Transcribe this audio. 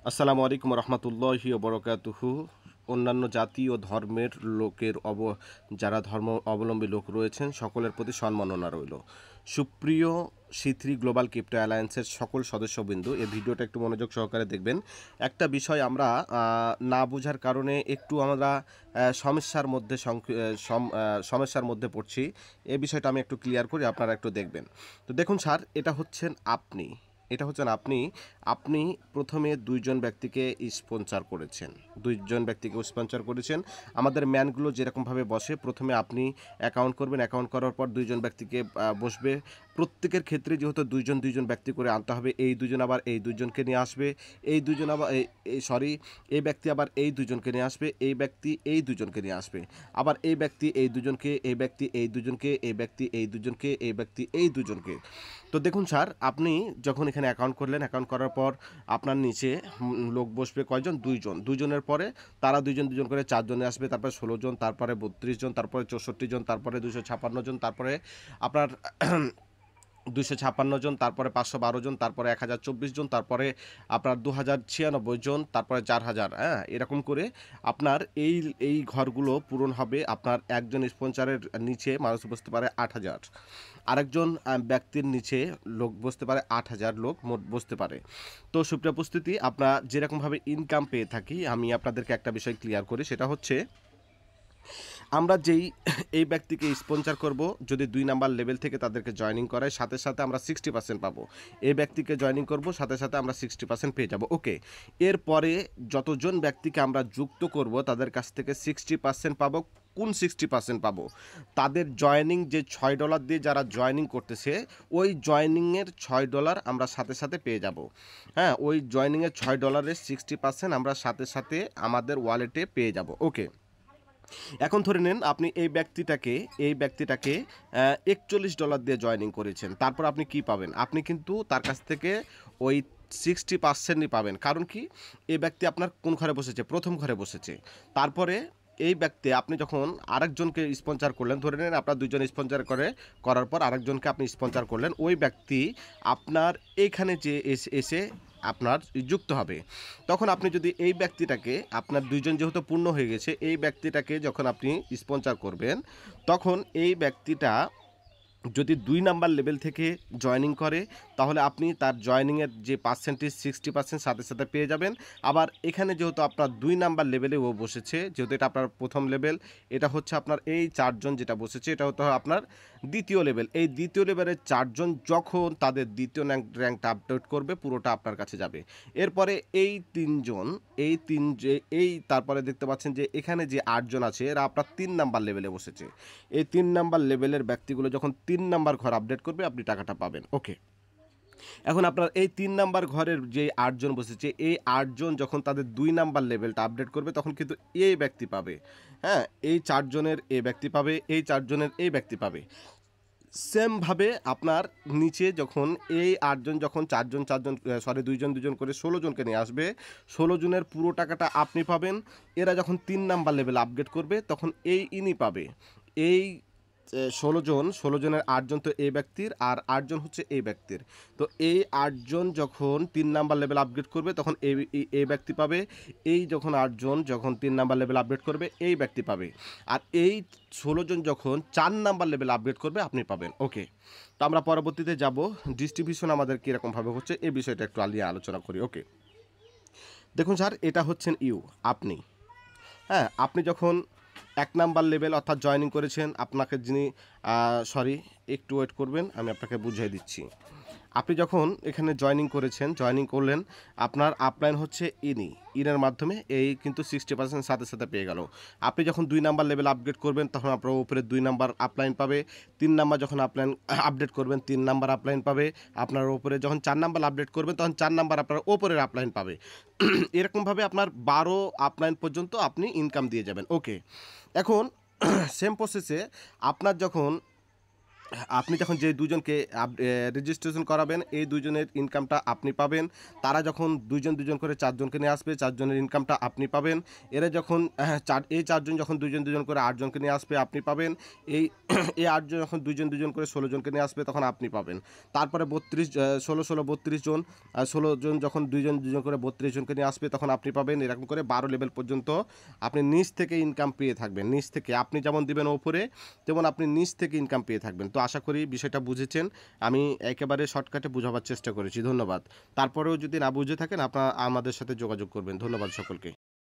আসসালামু আলাইকুম রহমতুল্লাহি বরকাতুহু। অন্যান্য জাতি ও ধর্মের লোকের যারা ধর্ম অবলম্বী লোক রয়েছেন সকলের প্রতি সম্মাননা রইল। সুপ্রিয় C3 গ্লোবাল ক্রিপ্টো অ্যালায়েন্সের সকল সদস্যবৃন্দু, এই ভিডিওটা একটু মনোযোগ সহকারে দেখবেন। একটা বিষয় আমরা না বোঝার কারণে একটু আমরা সমস্যার মধ্যে পড়ছি। এই বিষয়টা আমি একটু ক্লিয়ার করি, আপনারা একটু দেখবেন। তো দেখুন স্যার, আপনি প্রথমে দুইজন ব্যক্তিকে স্পন্সর করেছেন। আমাদের ম্যানগুলো যেরকমভাবে বসে, প্রথমে আপনি অ্যাকাউন্ট করবেন, অ্যাকাউন্ট করার পর দুইজন ব্যক্তিকে বসবে। প্রত্যেকের ক্ষেত্রে যেহেতু দুইজন দুইজন ব্যক্তি করে আনতে হবে, এই দুজন আবার এই দুইজনকে নিয়ে আসবে, এই দুজন আবার এই ব্যক্তি আবার এই দুজনকে নিয়ে আসবে, এই ব্যক্তি এই দুজনকে নিয়ে আসবে, আবার এই ব্যক্তি এই দুজনকে, এই ব্যক্তি এই দুজনকে, এই ব্যক্তি এই দুজনকে, এই ব্যক্তি এই দুজনকে। তো দেখুন স্যার, আপনি যখন এখানে অ্যাকাউন্ট করলেন, অ্যাকাউন্ট করার পর আপনার নিচে লোক বসবে কয়জন? দুইজনের পরে তারা দুইজন দুজন করে চারজনে আসবে, তারপরে 16 জন, তারপরে 32 জন, তারপরে 64 জন, তারপরে 256 জন, তারপরে আপনার 256 জন, তারপরে 512 জন, তারপরে 1024 জন, তারপরে আপনার 2096 জন, তারপরে 4000। হ্যাঁ, এরকম করে আপনার এই ঘরগুলো পূরণ হবে। আপনার একজন স্পন্সরের নিচে মানুষ বসতে পারে 8000, আরেকজন ব্যক্তির নিচে লোক বসতে পারে 8000 লোক মোট বসতে পারে। তো সুপ্রিয় উপস্থিতি, আমরা যেরকমভাবে ইনকাম পেয়ে থাকি, আমি আপনাদেরকে একটা বিষয় ক্লিয়ার করি, সেটা হচ্ছে আমরা এই ব্যক্তিকে স্পন্সর করব, যদি 2 নাম্বার লেভেল থেকে তাদেরকে জয়েনিং করায়, সাথে সাথে আমরা 60% পাবো। এই ব্যক্তিকে জয়েনিং করব, সাথে সাথে আমরা 60% পেয়ে যাব। ওকে, এরপরে যতজন ব্যক্তিকে আমরা যুক্ত করব তাদের কাছ থেকে 60% পাবো। কোন 60% পাবো? তাদের জয়েনিং যে $6 দিয়ে যারা জয়েনিং করতেছে, ওই জয়েনিংয়ের $6 আমরা সাথে সাথে পেয়ে যাব। হ্যাঁ, ওই জয়েনিংয়ের $6-এর 60% আমরা সাথে সাথে আমাদের ওয়ালেটে পেয়ে যাব। ওকে, এখন ধরে নেন আপনি এই ব্যক্তিটাকে $41 দিয়ে জয়েনিং করেছেন। তারপর আপনি কি পাবেন? আপনি কিন্তু তার কাছ থেকে ওই 60%ই পাবেন। কারণ কি? এই ব্যক্তি আপনার কোন ঘরে বসেছে? প্রথম ঘরে বসেছে। তারপরে এই ব্যক্তি আপনি যখন আরেকজনকে স্পন্সর করলেন, ধরে নেন আপনার দুইজন করার পর আরেকজনকে আপনি স্পন্সর করলেন, ওই ব্যক্তি আপনার এইখানে যে এসে আপনার যুক্ত হবে। তখন আপনি যদি এই ব্যক্তিটাকে, আপনার দুইজন যেহেতু পূর্ণ হয়ে গেছে, এই ব্যক্তিটাকে যখন আপনি স্পন্সর করবেন, তখন এই ব্যক্তিটা যদি 2 নাম্বার লেভেল থেকে জয়েনিং করে, তাহলে আপনি তার জয়েনিংয়ের যে পার্সেন্টেজ 60% সাথে সাথে পেয়ে যাবেন। আবার এখানে যেহেতু আপনার 2 নাম্বার লেভেলে ও বসেছে, যেহেতু এটা আপনার প্রথম লেভেল, এটা হচ্ছে আপনার এই 4 জন যেটা বসেছে, এটা হতে হয় আপনার দ্বিতীয় লেভেল। এই দ্বিতীয় লেভেলের 4 জন যখন তাদের দ্বিতীয় র্যাঙ্কটা আপডেট করবে, পুরোটা আপনার কাছে যাবে। এরপরে এই 3 জন, তারপরে দেখতে পাচ্ছেন যে এখানে যে 8 জন আছে, এরা আপনার 3 নাম্বার লেভেলে বসেছে। এই 3 নাম্বার লেভেলের ব্যক্তিগুলো যখন 3 নাম্বার ঘর আপডেট করবে, আপনি টাকাটা পাবেন। ওকে, এখন আপনার এই 3 নাম্বার ঘরের যে 8 জন বসেছে, এই 8 জন যখন তাদের 2 নাম্বার লেভেলটা আপডেট করবে, তখন কিন্তু এই ব্যক্তি পাবে। হ্যাঁ, এই 4 জনের এই ব্যক্তি পাবে, এই 4 জনের এই ব্যক্তি পাবে। সেমভাবে আপনার নিচে যখন এই 8 জন যখন 4 জন 4 জন, দুই জন দুজন করে 16 জনকে নিয়ে আসবে, 16 জনের পুরো টাকাটা আপনি পাবেন। এরা যখন 3 নাম্বার লেভেল আপগ্রেড করবে, তখন ইনি পাবে। এই 16 জনের 8 জন তো এই ব্যক্তির, আর 8 জন হচ্ছে এই ব্যক্তির। তো এই 8 জন যখন 3 নাম্বার লেভেল আপগ্রেড করবে, তখন এই ব্যক্তি পাবে। এই যখন 8 জন যখন 3 নাম্বার লেভেল আপগ্রেড করবে, এই ব্যক্তি পাবে। আর এই 16 জন যখন 4 নাম্বার লেভেল আপগ্রেড করবে, আপনি পাবেন। ওকে, তো আমরা পরবর্তীতে যাব ডিস্ট্রিবিউশন আমাদের কীরকমভাবে হচ্ছে, এই বিষয়টা একটু নিয়ে আলোচনা করি। ওকে, দেখুন স্যার, এটা হচ্ছেন আপনি। হ্যাঁ, আপনি যখন 1 নাম্বার লেভেল অর্থাৎ জয়েনিং করেছেন, আপনাকে যিনি একটু ওয়েট করবেন, আমি আপনাকে বুঝিয়ে দিচ্ছি। আপনি যখন এখানে জয়েনিং করেছেন, জয়েনিং করলেন, আপনার আপলাইন হচ্ছে ইনের মাধ্যমে এই কিন্তু 60% সাথে সাথে পেয়ে গেল। আপনি যখন 2 নাম্বার লেভেল আপগ্রেড করবেন, তখন আপনার উপরে 2 নাম্বার আপলাইন পাবে। 3 নাম্বার যখন আপডেট করবেন, 3 নাম্বার আপলাইন পাবে। আপনার উপরে যখন 4 নাম্বার আপডেট করবেন, তখন 4 নাম্বার আপনার উপরের আপলাইন পাবে। এরকমভাবে আপনার 12 আপলাইন পর্যন্ত আপনি ইনকাম দিয়ে যাবেন। ওকে, এখন সেম প্রসেসে আপনার যখন আপনি যখন যে ২ জনকে রেজিস্ট্রেশন করাবেন, এই ২ জনের ইনকামটা আপনি পাবেন। তারা যখন ২ জন করে ৪ জনকে নিয়ে আসবে, ৪ জনের ইনকামটা আপনি পাবেন। এরা যখন ৪ জন যখন ২ জন করে ৮ জনকে নিয়ে আসবে, আপনি পাবেন। এই এই ৮ জন যখন ২ জন করে ১৬ জনকে নিয়ে আসবে, তখন আপনি পাবেন। তারপরে ৩২ ১৬, ৩২ জন, ১৬ জন যখন ২ জন করে ৩২ জনকে নিয়ে আসবে, তখন আপনি পাবেন। এরকম করে ১২ লেভেল পর্যন্ত আপনি নিচ থেকে ইনকাম পেয়ে থাকবেন। নিচ থেকে আপনি যেমন দিবেন ওপরে, তেমন আপনি নিচ থেকে ইনকাম পেয়ে থাকবেন। তো আশা করি বিষয়টা বুঝেছেন। আমি একেবারে শর্টকাটে বুঝাবার চেষ্টা করেছি। ধন্যবাদ। তারপরেও যদি না বুঝে থাকেন আমাদের সাথে যোগাযোগ করবেন। ধন্যবাদ সকলকে।